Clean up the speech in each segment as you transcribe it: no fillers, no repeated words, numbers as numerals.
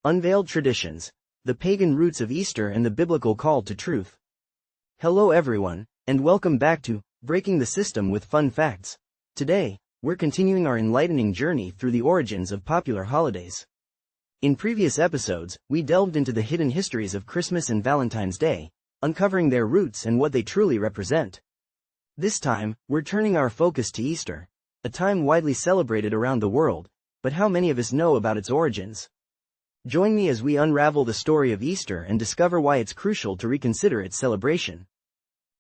Unveiled Traditions, the Pagan Roots of Easter and the Biblical Call to Truth. Hello everyone, and welcome back to Breaking the System with Fun Facts. Today, we're continuing our enlightening journey through the origins of popular holidays. In previous episodes, we delved into the hidden histories of Christmas and Valentine's Day, uncovering their roots and what they truly represent. This time, we're turning our focus to Easter, a time widely celebrated around the world, but how many of us know about its origins? Join me as we unravel the story of Easter and discover why it's crucial to reconsider its celebration.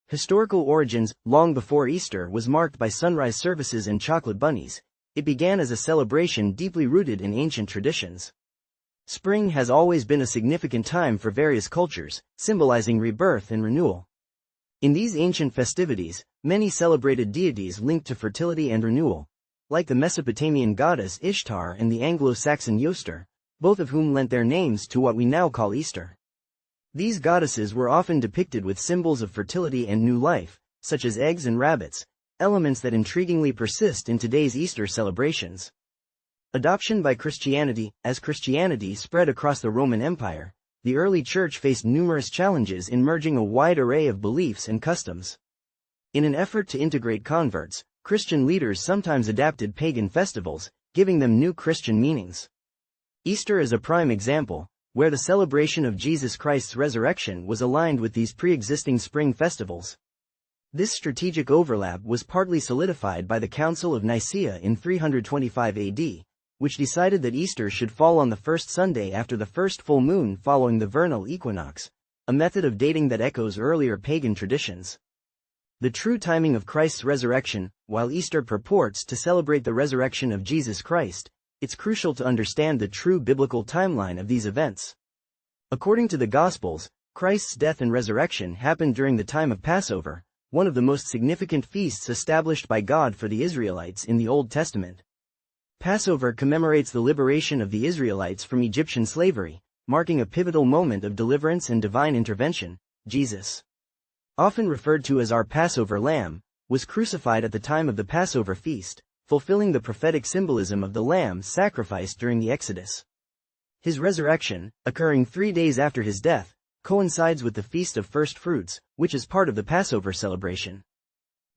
Historical origins. Long before Easter was marked by sunrise services and chocolate bunnies, it began as a celebration deeply rooted in ancient traditions. Spring has always been a significant time for various cultures, symbolizing rebirth and renewal. In these ancient festivities, many celebrated deities linked to fertility and renewal, like the Mesopotamian goddess Ishtar and the Anglo-Saxon Yoster, both of whom lent their names to what we now call Easter. These goddesses were often depicted with symbols of fertility and new life, such as eggs and rabbits, elements that intriguingly persist in today's Easter celebrations. Adoption by Christianity. As Christianity spread across the Roman Empire, the early church faced numerous challenges in merging a wide array of beliefs and customs. In an effort to integrate converts, Christian leaders sometimes adapted pagan festivals, giving them new Christian meanings. Easter is a prime example, where the celebration of Jesus Christ's resurrection was aligned with these pre-existing spring festivals. This strategic overlap was partly solidified by the Council of Nicaea in 325 AD, which decided that Easter should fall on the first Sunday after the first full moon following the vernal equinox, a method of dating that echoes earlier pagan traditions. The true timing of Christ's resurrection. While Easter purports to celebrate the resurrection of Jesus Christ, it's crucial to understand the true biblical timeline of these events. According to the Gospels, Christ's death and resurrection happened during the time of Passover, one of the most significant feasts established by God for the Israelites in the Old Testament. Passover commemorates the liberation of the Israelites from Egyptian slavery, marking a pivotal moment of deliverance and divine intervention. Jesus, often referred to as our Passover lamb, was crucified at the time of the Passover feast, fulfilling the prophetic symbolism of the lamb sacrificed during the Exodus. His resurrection, occurring 3 days after his death, coincides with the Feast of First Fruits, which is part of the Passover celebration.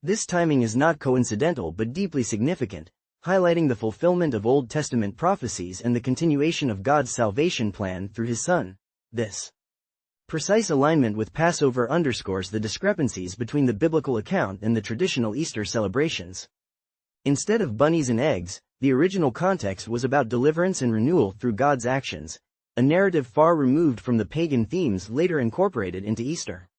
This timing is not coincidental but deeply significant, highlighting the fulfillment of Old Testament prophecies and the continuation of God's salvation plan through his Son. This precise alignment with Passover underscores the discrepancies between the biblical account and the traditional Easter celebrations. Instead of bunnies and eggs, the original context was about deliverance and renewal through God's actions, a narrative far removed from the pagan themes later incorporated into Easter.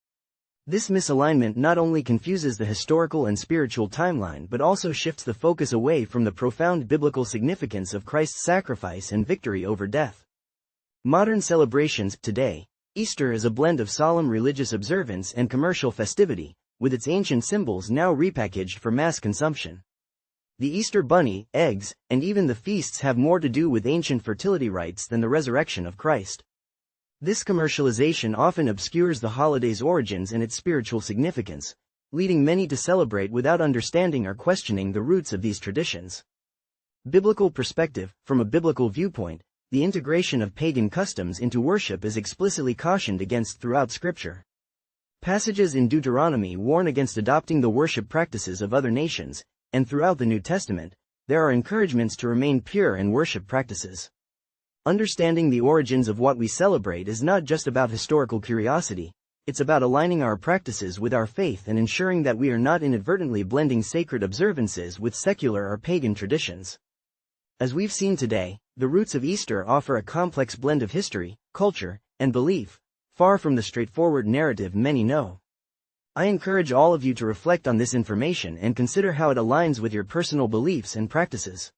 This misalignment not only confuses the historical and spiritual timeline but also shifts the focus away from the profound biblical significance of Christ's sacrifice and victory over death. Modern celebrations. Today, Easter is a blend of solemn religious observance and commercial festivity, with its ancient symbols now repackaged for mass consumption. The Easter bunny, eggs, and even the feasts have more to do with ancient fertility rites than the resurrection of Christ. This commercialization often obscures the holiday's origins and its spiritual significance, leading many to celebrate without understanding or questioning the roots of these traditions. Biblical perspective. From a biblical viewpoint, the integration of pagan customs into worship is explicitly cautioned against throughout Scripture. Passages in Deuteronomy warn against adopting the worship practices of other nations, and throughout the New Testament, there are encouragements to remain pure in worship practices. Understanding the origins of what we celebrate is not just about historical curiosity, it's about aligning our practices with our faith and ensuring that we are not inadvertently blending sacred observances with secular or pagan traditions. As we've seen today, the roots of Easter offer a complex blend of history, culture, and belief, far from the straightforward narrative many know. I encourage all of you to reflect on this information and consider how it aligns with your personal beliefs and practices.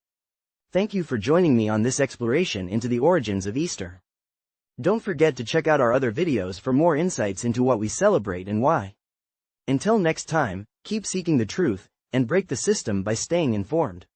Thank you for joining me on this exploration into the origins of Easter. Don't forget to check out our other videos for more insights into what we celebrate and why. Until next time, keep seeking the truth, and break the system by staying informed.